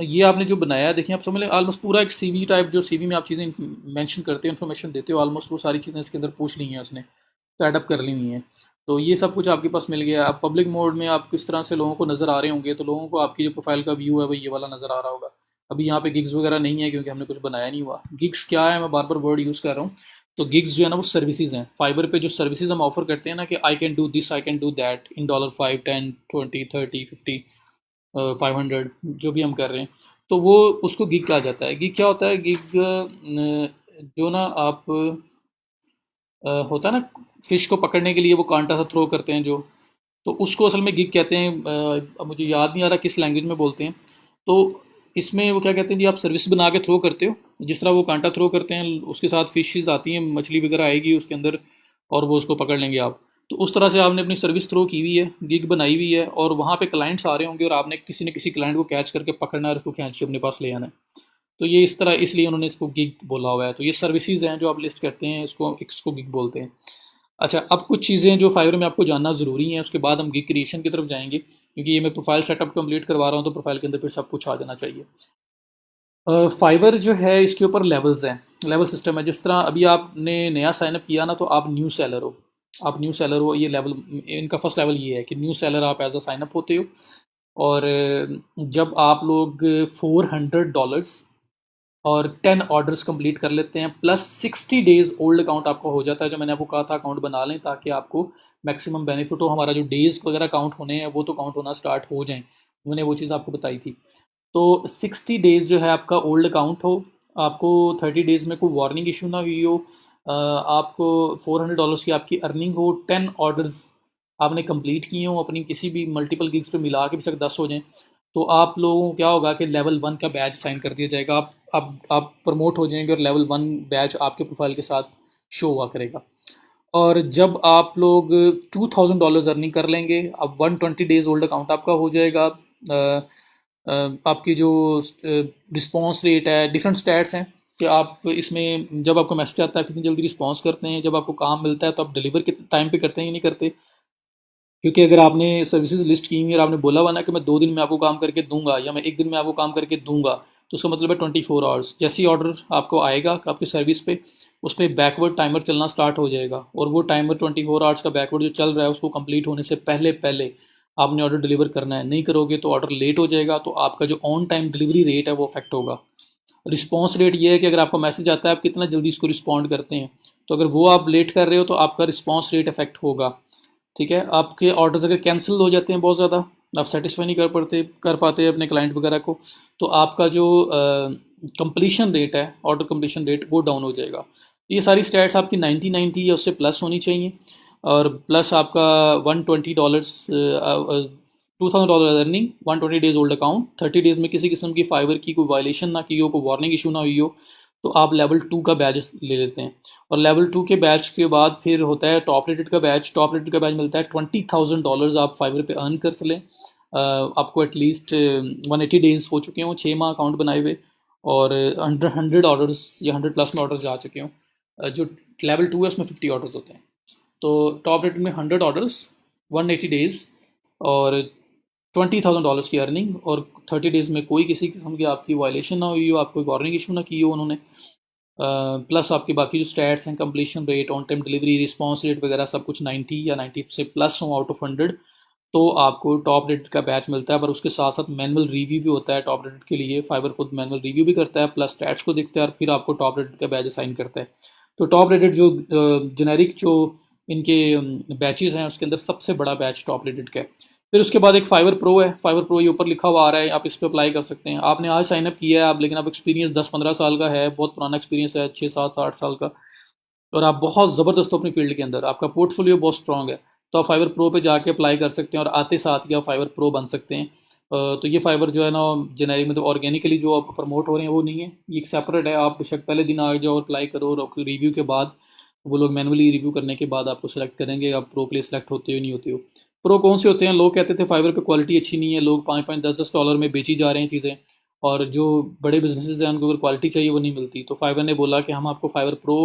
ये आपने जो बनाया है, देखिए आप समझ लें ऑलमोस्ट पूरा एक सीवी टाइप, जो सीवी में आप चीज़ें मेंशन करते हो, इन्फॉर्मेशन देते हो, ऑलमोस्ट वो सारी चीज़ें इसके अंदर पूछ ली हैं उसने, सेटअप कर ली हुई हैं। तो ये सब कुछ आपके पास मिल गया। आप पब्लिक मोड में आप किस तरह से लोगों को नज़र आ रहे होंगे, तो लोगों को आपकी जो प्रोफाइल का व्यू है वो ये वाला नज़र आ रहा होगा। अभी यहाँ पे गिग्स वगैरह नहीं है क्योंकि हमने कुछ बनाया नहीं हुआ। गिग्स क्या है, मैं बार बार वर्ड यूज़ कर रहा हूँ। तो गिग्स जो है ना वो सर्विसेज हैं। फाइबर पे जो सर्विसेज हम ऑफर करते हैं ना, कि I can do this, I can do that in $5, 10, 20, 30, 50, 500, जो भी हम कर रहे हैं, तो वो उसको गिग कहा जाता है। गिग क्या होता है, गिग जो ना आप होता है ना फिश को पकड़ने के लिए वो कांटा सा थ्रो करते हैं जो, तो उसको असल में गिग कहते हैं। अब मुझे याद नहीं आ रहा किस लैंग्वेज में बोलते हैं। तो इसमें वो क्या कहते हैं जी, आप सर्विस बना के थ्रो करते हो, जिस तरह वो कांटा थ्रो करते हैं उसके साथ फिशेज आती हैं, मछली वगैरह आएगी उसके अंदर और वो उसको पकड़ लेंगे आप। तो उस तरह से आपने अपनी सर्विस थ्रो की हुई है, गिग बनाई हुई है, और वहाँ पे क्लाइंट्स आ रहे होंगे और आपने किसी न किसी क्लाइंट को कैच करके पकड़ना है और उसको खींच के अपने पास ले आना है। तो ये इस तरह इसलिए उन्होंने इसको गिग बोला हुआ है। तो ये सर्विसेज हैं जो आप लिस्ट करते हैं, इसको गिग बोलते हैं। अच्छा, अब कुछ चीज़ें जो फाइवर में आपको जानना ज़रूरी हैं, उसके बाद हम गिग क्रिएशन की तरफ जाएंगे, क्योंकि ये मैं प्रोफाइल सेटअप कंप्लीट करवा रहा हूँ तो प्रोफाइल के अंदर फिर सब कुछ आ जाना चाहिए। फाइवर जो है इसके ऊपर लेवल्स हैं, लेवल सिस्टम है। जिस तरह अभी आपने नया साइनअप किया ना, तो आप न्यू सेलर हो, आप न्यू सेलर हो, ये लेवल इनका फर्स्ट लेवल ये है कि न्यू सेलर आप एज अ साइनअप होते हो। और जब आप लोग $400 और 10 ऑर्डर्स कंप्लीट कर लेते हैं, प्लस 60 डेज ओल्ड अकाउंट आपका हो जाता है। जो मैंने आपको कहा था अकाउंट बना लें ताकि आपको मैक्सिमम बेनिफिट हो, हमारा जो डेज वगैरह काउंट होने हैं वो तो काउंट होना स्टार्ट हो जाएं, मैंने वो चीज़ आपको बताई थी। तो 60 डेज जो है आपका ओल्ड अकाउंट हो, आपको 30 डेज में कोई वार्निंग इशू ना हुई हो, आपको $400 की आपकी अर्निंग हो, 10 ऑर्डर्स आपने कंप्लीट किए हो अपनी किसी भी मल्टीपल गिग्स पे मिला के, बेशक 10 हो जाएं, तो आप लोगों को क्या होगा कि लेवल 1 का बैच साइन कर दिया जाएगा। आप प्रमोट हो जाएंगे और लेवल 1 बैच आपके प्रोफाइल के साथ शो हुआ करेगा। और जब आप लोग $2000 अर्निंग कर लेंगे, अब 120 डेज ओल्ड अकाउंट आपका हो जाएगा। आपकी जो रिस्पॉन्स रेट है, डिफरेंट स्टैट्स हैं कि आप इसमें जब आपको मैसेज आता है कितनी जल्दी रिस्पॉन्स करते हैं, जब आपको काम मिलता है तो आप डिलीवर कितने टाइम पे करते हैं या नहीं करते। क्योंकि अगर आपने सर्विसेज लिस्ट की हुई और आपने बोला हुआ ना कि मैं 2 दिन में आपको काम करके दूंगा या मैं 1 दिन में आपको काम करके दूंगा, तो उसका मतलब है 24 आवर्स। जैसे ही ऑर्डर आपको आएगा आपकी सर्विस पे, उस पर बैकवर्ड टाइमर चलना स्टार्ट हो जाएगा, और वो टाइमर 24 आवर्स का बैकवर्ड जो चल रहा है उसको कंप्लीट होने से पहले पहले आपने ऑर्डर डिलीवर करना है। नहीं करोगे तो ऑर्डर लेट हो जाएगा, तो आपका जो ऑन टाइम डिलीवरी रेट है वो अफेक्ट होगा। रिस्पॉन्स रेट ये है कि अगर आपको मैसेज आता है आप कितना जल्दी इसको रिस्पॉन्ड करते हैं, तो अगर वो आप लेट कर रहे हो तो आपका रिस्पॉन्स रेट अफेक्ट होगा। ठीक है, आपके ऑर्डर्स अगर कैंसिल हो जाते हैं बहुत ज़्यादा, आप सेटिस्फाई नहीं कर पाते अपने क्लाइंट वगैरह को, तो आपका जो कंप्लीशन रेट है, ऑर्डर कंप्लीशन रेट, वो डाउन हो जाएगा। ये सारी स्टैट्स आपकी 90 या उससे प्लस होनी चाहिए। और प्लस आपका $120, $2000 earning, 120 days old account, 30 days में किसी किस्म की फाइवर की कोई वायलेशन ना की हो, कोई वार्निंग इशू ना हुई हो, तो आप लेवल 2 का बैच ले लेते हैं। और लेवल 2 के बैच के बाद फिर होता है टॉप रेटेड का बैच। टॉप रेटेड का बैच मिलता है $20,000, आप फाइवर पे अर्न कर लें। आपको एटलीस्ट 180 डेज हो चुके हों, 6 माह अकाउंट बनाए हुए, और अंडर 100 ऑर्डर्स या 100+ में ऑर्डर्स जा चुके हों। जो लेवल 2 है उसमें 50 ऑर्डर्स होते हैं। तो टॉप रेटेड में 100 ऑर्डर्स, 180 डेज, और $20,000 की अर्निंग, और 30 डेज में कोई किसी किस्म की आपकी वायलेशन ना हुई हो, आपको वार्निंग इशू ना की हो उन्होंने। प्लस आपके बाकी जो स्टैट्स हैं, completion rate, on time delivery, response rate वगैरह सब कुछ 90 या 90 से प्लस हो आउट ऑफ 100, तो आपको टॉप रेटेड का बैच मिलता है। पर उसके साथ साथ मैनुअल रिव्यू भी होता है टॉप रेटेड के लिए, फाइवर खुद मैनुअल रिव्यू भी करता है, प्लस स्टैट्स को देखता है और फिर आपको टॉप रेटेड का बैच असाइन करता है। तो टॉप रेटेड जो जेनेरिक जो इनके बैचेस हैं उसके अंदर सबसे बड़ा बैच टॉप रेटेड का है। फिर उसके बाद एक फाइवर प्रो है। फाइवर प्रो ये ऊपर लिखा हुआ आ रहा है, आप इस पर अप्लाई कर सकते हैं। आपने आज साइनअप किया है आप, लेकिन आप एक्सपीरियंस 10-15 साल का है, बहुत पुराना एक्सपीरियंस है, 6-7-8 साल का, और आप बहुत ज़बरदस्त हो अपनी फील्ड के अंदर, आपका पोर्टफोलियो बहुत स्ट्रॉन्ग है, तो आप फाइवर प्रो पे जाके अप्लाई कर सकते हैं और आते साथ ही आप फाइवर प्रो बन सकते हैं। तो ये फाइवर जो है ना, जेनेरिक मतलब ऑर्गेनिकली जो आप प्रमोट हो रहे हैं वो नहीं है, ये एक सेपरेट है। आप बेशक पहले दिन आ जाओ और अप्लाई करो, और रिव्यू के बाद वो लोग मैनुअली रिव्यू करने के बाद आपको सेलेक्ट करेंगे, आप प्रो के लिए सेलेक्ट होते हो नहीं होते हो। प्रो कौन से होते हैं? लोग कहते थे फाइवर पे क्वालिटी अच्छी नहीं है, लोग 5-5 $10-10 में बेची जा रहे हैं चीज़ें, और जो बड़े बिजनेसेस हैं उनको अगर क्वालिटी चाहिए वो नहीं मिलती। तो फाइवर ने बोला कि हम आपको फाइवर प्रो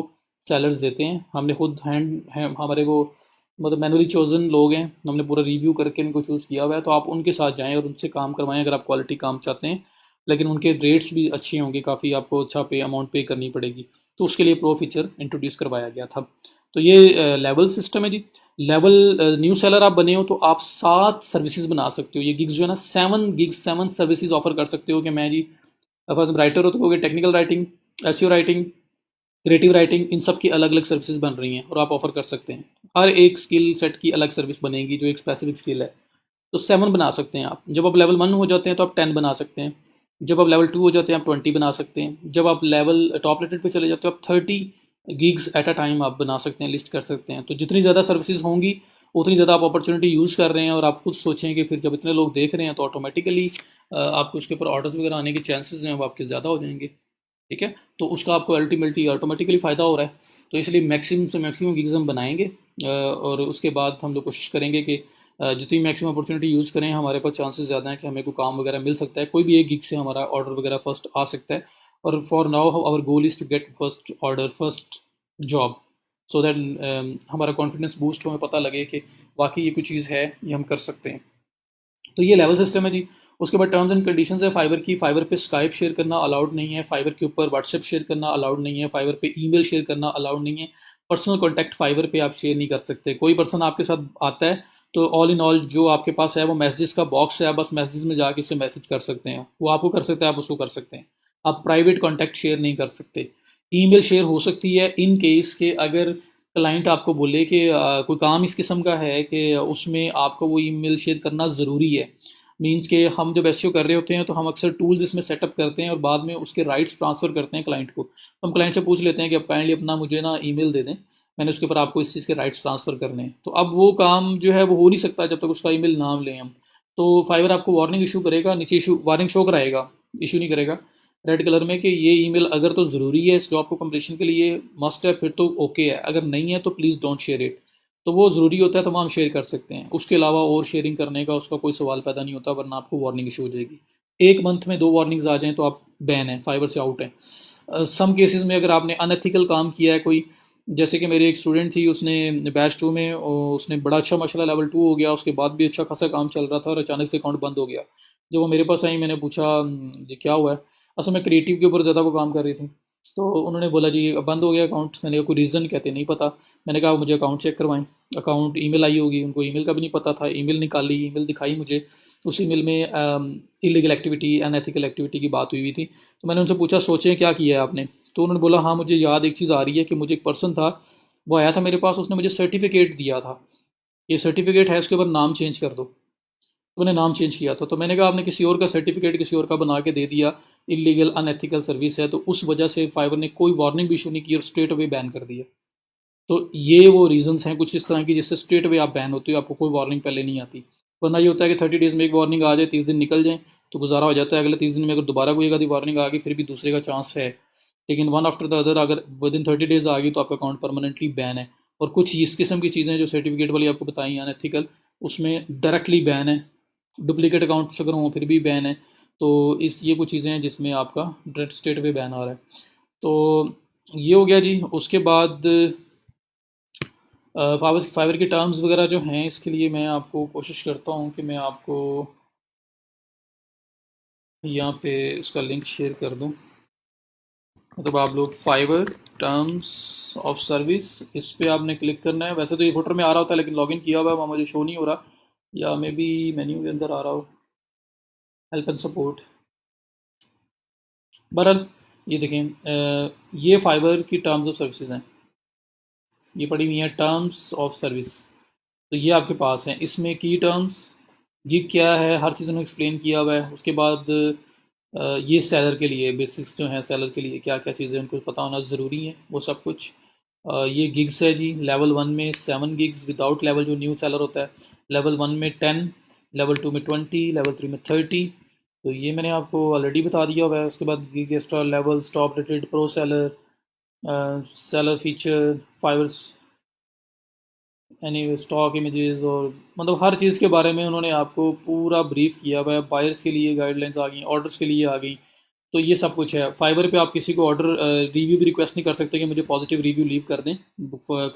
सेलर्स देते हैं। हमने खुद हमारे वो मतलब मैनुअली चोजन लोग हैं, हमने पूरा रिव्यू करके इनको चूज़ किया हुआ है। तो आप उनके साथ जाएं और उनसे काम करवाएं अगर आप क्वालिटी काम चाहते हैं, लेकिन उनके रेट्स भी अच्छे होंगे, काफ़ी आपको अच्छा अमाउंट पे करनी पड़ेगी। तो उसके लिए प्रो फीचर इंट्रोड्यूस करवाया गया था। तो ये लेवल सिस्टम है जी। लेवल न्यू सेलर आप बने हो तो आप 7 सर्विसेज बना सकते हो। ये गिग्स जो है ना, 7 गिग्स, 7 सर्विसेज ऑफर कर सकते हो कि मैं जी, अब राइटर हो तो कहोगे technical writing, SEO writing, creative writing, इन सब की अलग अलग सर्विसेज बन रही हैं और आप ऑफर कर सकते हैं। हर एक स्किल सेट की अलग सर्विस बनेगी जो एक स्पेसिफिक स्किल है। तो 7 बना सकते हैं आप। जब आप लेवल 1 हो जाते हैं तो आप 10 बना सकते हैं। जब आप लेवल 2 हो जाते हैं आप 20 बना सकते हैं। जब आप लेवल टॉप रेटेड पे चले जाते हो आप 30 गिग्स एट अ टाइम आप बना सकते हैं, लिस्ट कर सकते हैं। तो जितनी ज़्यादा सर्विसेज होंगी उतनी ज़्यादा आप अपॉर्चुनिटी यूज़ कर रहे हैं, और आप खुद सोचें कि फिर जब इतने लोग देख रहे हैं तो ऑटोमेटिकली आपको उसके ऊपर ऑर्डर्स वगैरह आने के चांसेस हैं वो आपके ज़्यादा हो जाएंगे। ठीक है, तो उसका आपको अल्टीमेटली ऑटोमेटिकली फ़ायदा हो रहा है। तो इसलिए मैक्सिमम से मैक्सिमम गिग्स हम बनाएंगे, और उसके बाद हम लोग कोशिश करेंगे कि जितनी मैक्सिमम अपॉर्चुनिटी यूज़ करें, हमारे पास चांसेस ज़्यादा हैं कि हमें कोई काम वगैरह मिल सकता है, कोई भी एक गिग से हमारा ऑर्डर वगैरह फर्स्ट आ सकता है। और for now our goal is to get first order, first job. So that हमारा कॉन्फिडेंस बूस्ट हो, हमें पता लगे कि वाकई ये कोई चीज़ है, ये हम कर सकते हैं। तो ये लेवल सिस्टम है जी। उसके बाद टर्म्स एंड कंडीशंस है फाइबर की। फाइबर पे स्काइप शेयर करना अलाउड नहीं है, फाइबर के ऊपर व्हाट्सएप शेयर करना अलाउड नहीं है, फाइबर पे ईमेल शेयर करना अलाउड नहीं है, पर्सनल कॉन्टैक्ट फाइबर पे आप शेयर नहीं कर सकते। कोई पर्सन आपके साथ आता है तो ऑल इन ऑल जो आपके पास है वो मैसेजेस का बॉक्स है, बस मैसेज में जाके इसे मैसेज कर सकते हैं, वो आपको कर सकते हैं, आप उसको कर सकते हैं। आप प्राइवेट कॉन्टैक्ट शेयर नहीं कर सकते। ईमेल शेयर हो सकती है इन केस के अगर क्लाइंट आपको बोले कि कोई काम इस किस्म का है कि उसमें आपको वो ईमेल शेयर करना ज़रूरी है। मीन्स के हम जब एसईओ कर रहे होते हैं तो हम अक्सर टूल्स इसमें सेटअप करते हैं और बाद में उसके राइट्स ट्रांसफ़र करते हैं क्लाइंट को। तो हम क्लाइंट से पूछ लेते हैं कि आप काइंडली अपना मुझे ना ईमेल दे दें, मैंने उसके ऊपर आपको इस चीज़ के राइट्स ट्रांसफ़र करने हैं। तो अब वो काम जो है वो हो नहीं सकता जब तक उसका ईमेल ना लें हम। तो फाइवर आपको वार्निंग इशू करेगा, नीचे इशू वार्निंग शो कराएगा, इशू नहीं करेगा रेड कलर में कि ये ईमेल अगर तो ज़रूरी है इस जॉब को कंप्लीशन के लिए, मस्ट है, फिर तो ओके है, अगर नहीं है तो प्लीज़ डोंट शेयर इट। तो वो ज़रूरी होता है तो हम शेयर कर सकते हैं, उसके अलावा और शेयरिंग करने का उसका कोई सवाल पैदा नहीं होता, वरना आपको वार्निंग इशू हो जाएगी। एक मंथ में 2 वार्निंग्स आ जाएं तो आप बैन है, फाइवर से आउट है। सम केसेस में अगर आपने अनएथिकल काम किया है कोई, जैसे कि मेरी एक स्टूडेंट थी, उसने बैच 2 में उसने बड़ा अच्छा माशाल्लाह लेवल 2 हो गया, उसके बाद भी अच्छा खासा काम चल रहा था और अचानक से अकाउंट बंद हो गया। जब वो मेरे पास आई मैंने पूछा ये क्या हुआ है। असल में क्रिएटिव के ऊपर ज़्यादा वो काम कर रही थी। तो उन्होंने बोला जी बंद हो गया अकाउंट। मैंने कहा कोई रीज़न, कहते नहीं पता। मैंने कहा मुझे अकाउंट चेक करवाएं। अकाउंट ईमेल आई होगी, उनको ईमेल का भी नहीं पता था। ईमेल निकाली, ईमेल दिखाई मुझे। उस ईमेल में इलीगल एक्टिविटी, अनएथिकल एक्टिविटी की बात हुई हुई थी। तो मैंने उनसे पूछा सोचें क्या किया है आपने। तो उन्होंने बोला हाँ मुझे याद एक चीज़ आ रही है कि मुझे एक पर्सन था, वो आया था मेरे पास, उसने मुझे सर्टिफिकेट दिया था, ये सर्टिफिकेट है इसके ऊपर नाम चेंज कर दो। तो मैंने नाम चेंज किया था। तो मैंने कहा आपने किसी और का सर्टिफिकेट किसी और का बना के दे दिया, इलीगल अनएथिकल सर्विस है। तो उस वजह से फाइवर ने कोई वार्निंग भी इशू नहीं की और स्ट्रेट अवे बैन कर दिया। तो ये वो रीजंस हैं कुछ इस तरह की जिससे स्ट्रेट अवे आप बैन होते हो, आपको कोई वार्निंग पहले नहीं आती। वरना ये होता है कि 30 डेज़ में एक वार्निंग आ जाए, 30 दिन निकल जाए तो गुजारा हो जाता है। अगले 30 दिन में अगर दोबारा कोई एक आधी वार्निंग आ गई फिर भी दूसरे का चांस है। लेकिन वन आफ्टर द अदर अगर विद इन 30 डेज़ आ गई तो आपका अकाउंट परमानेंटली बैन है। और कुछ इस किस्म की चीज़ें जो सर्टिफिकेट वाली आपको बताई अनएथिकल, उसमें डायरेक्टली बैन है। डुप्लीकेट अकाउंट्स अगर हों फिर भी बैन है। तो इस ये कुछ चीज़ें हैं जिसमें आपका डायरेक्ट स्टेट पे बैन आ रहा है। तो ये हो गया जी। उसके बाद फाइवर फाइबर के टर्म्स वगैरह जो हैं, इसके लिए मैं आपको कोशिश करता हूँ कि मैं आपको यहाँ पे उसका लिंक शेयर कर दूँ। मतलब आप लोग फाइवर टर्म्स ऑफ सर्विस, इस पे आपने क्लिक करना है। वैसे तो ये फुटर में आ रहा होता है लेकिन लॉगिन किया हुआ है वहाँ मुझे शो नहीं हो रहा, या मे बी मेन्यू के अंदर आ रहा हो, हेल्प एंड सपोर्ट। बहरहाल ये देखें, ये फाइबर की टर्म्स ऑफ सर्विसेज हैं, ये पड़ी हुई हैं टर्म्स ऑफ सर्विस। तो ये आपके पास हैं, इसमें की टर्म्स ये क्या है हर चीज़ उन्होंने एक्सप्लेन किया हुआ है। उसके बाद ये सेलर के लिए बेसिक्स जो हैं, सेलर के लिए क्या क्या चीज़ें उनको पता होना ज़रूरी है वो सब कुछ। ये गिग्स है जी। लेवल 1 में 7 गिग्स विदाउट लेवल, जो न्यू सेलर होता है। लेवल 1 में 10, लेवल 2 में 20, लेवल 3 में 30। तो ये मैंने आपको ऑलरेडी बता दिया हुआ है। उसके बाद gig extra level, top rated, pro seller, seller feature, Fiverr's, any stock images, और मतलब हर चीज़ के बारे में उन्होंने आपको पूरा ब्रीफ किया हुआ है। बायर्स के लिए गाइडलाइंस आ गई, ऑर्डर्स के लिए आ गई। तो ये सब कुछ है। फाइवर पे आप किसी को ऑर्डर रिव्यू भी रिक्वेस्ट नहीं कर सकते कि मुझे पॉजिटिव रिव्यू लीव कर दें।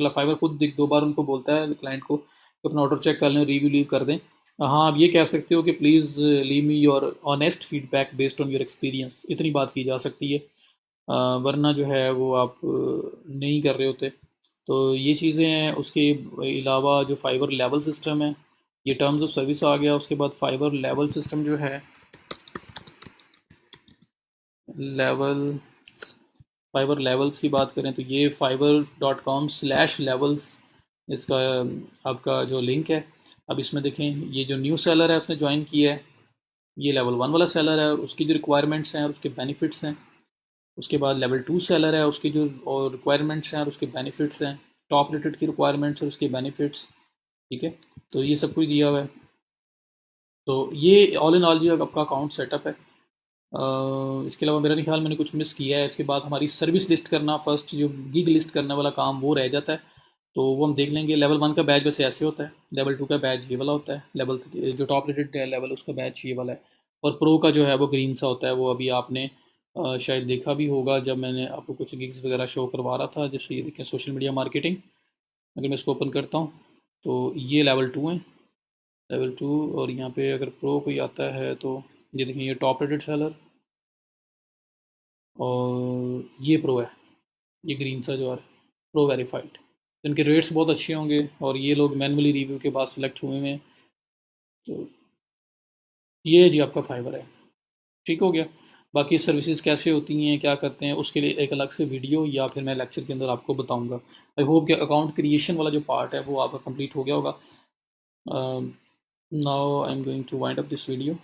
फाइवर खुद 2 बार उनको बोलता है क्लाइंट को कि अपना ऑर्डर चेक कर लें, रिव्यू लीव कर दें। हाँ, आप ये कह सकते हो कि please leave me your honest feedback based on your experience, इतनी बात की जा सकती है। वरना जो है वो आप नहीं कर रहे होते। तो ये चीज़ें हैं। उसके अलावा जो फाइबर लेवल सिस्टम है, ये टर्म्स ऑफ सर्विस आ गया। उसके बाद फाइबर लेवल सिस्टम जो है, लेवल फाइबर लेवल्स की बात करें तो ये fiber.com/levels इसका आपका जो लिंक है। अब इसमें देखें, ये जो न्यू सेलर है उसने ज्वाइन किया है, ये लेवल 1 वाला सेलर है और उसकी जो रिक्वायरमेंट्स हैं और उसके बेनिफिट्स हैं। उसके बाद लेवल 2 सेलर है, उसकी जो और रिक्वायरमेंट्स हैं और उसके बेनिफिट्स हैं। टॉप रेटेड की रिक्वायरमेंट्स और उसके बेनिफिट्स। ठीक है, तो ये सब कुछ दिया हुआ है। तो ये ऑल इन ऑल जी आपका अकाउंट सेटअप है। इसके अलावा मेरा नहीं ख्याल मैंने कुछ मिस किया है। इसके बाद हमारी सर्विस लिस्ट करना, फर्स्ट जो गिग लिस्ट करने वाला काम वो रह जाता है। तो वो हम देख लेंगे। लेवल 1 का बैच वैसे ऐसे होता है, लेवल 2 का बैच ये वाला होता है, लेवल जो टॉप रेटेड लेवल उसका बैच ये वाला है, और प्रो का जो है वो ग्रीन सा होता है। वो अभी आपने शायद देखा भी होगा जब मैंने आपको कुछ गिग्स वगैरह शो करवा रहा था। जैसे ये देखें, सोशल मीडिया मार्केटिंग। अगर मैं इसको ओपन करता हूँ तो ये लेवल 2 है, लेवल 2। और यहाँ पे अगर प्रो कोई आता है तो ये देखें, ये टॉप रेटेड सेलर, और ये प्रो है, ये ग्रीन सा जो आ रहा है, प्रो वेरीफाइड। इनके रेट्स बहुत अच्छे होंगे और ये लोग मैनुअली रिव्यू के बाद सिलेक्ट हुए हैं। तो ये जी आपका फाइवर है, ठीक हो गया। बाकी सर्विसेज कैसे होती हैं, क्या करते हैं, उसके लिए एक अलग से वीडियो या फिर मैं लेक्चर के अंदर आपको बताऊंगा। आई होप कि अकाउंट क्रिएशन वाला जो पार्ट है वो आपका कंप्लीट हो गया होगा। Now I am going to wind up this video.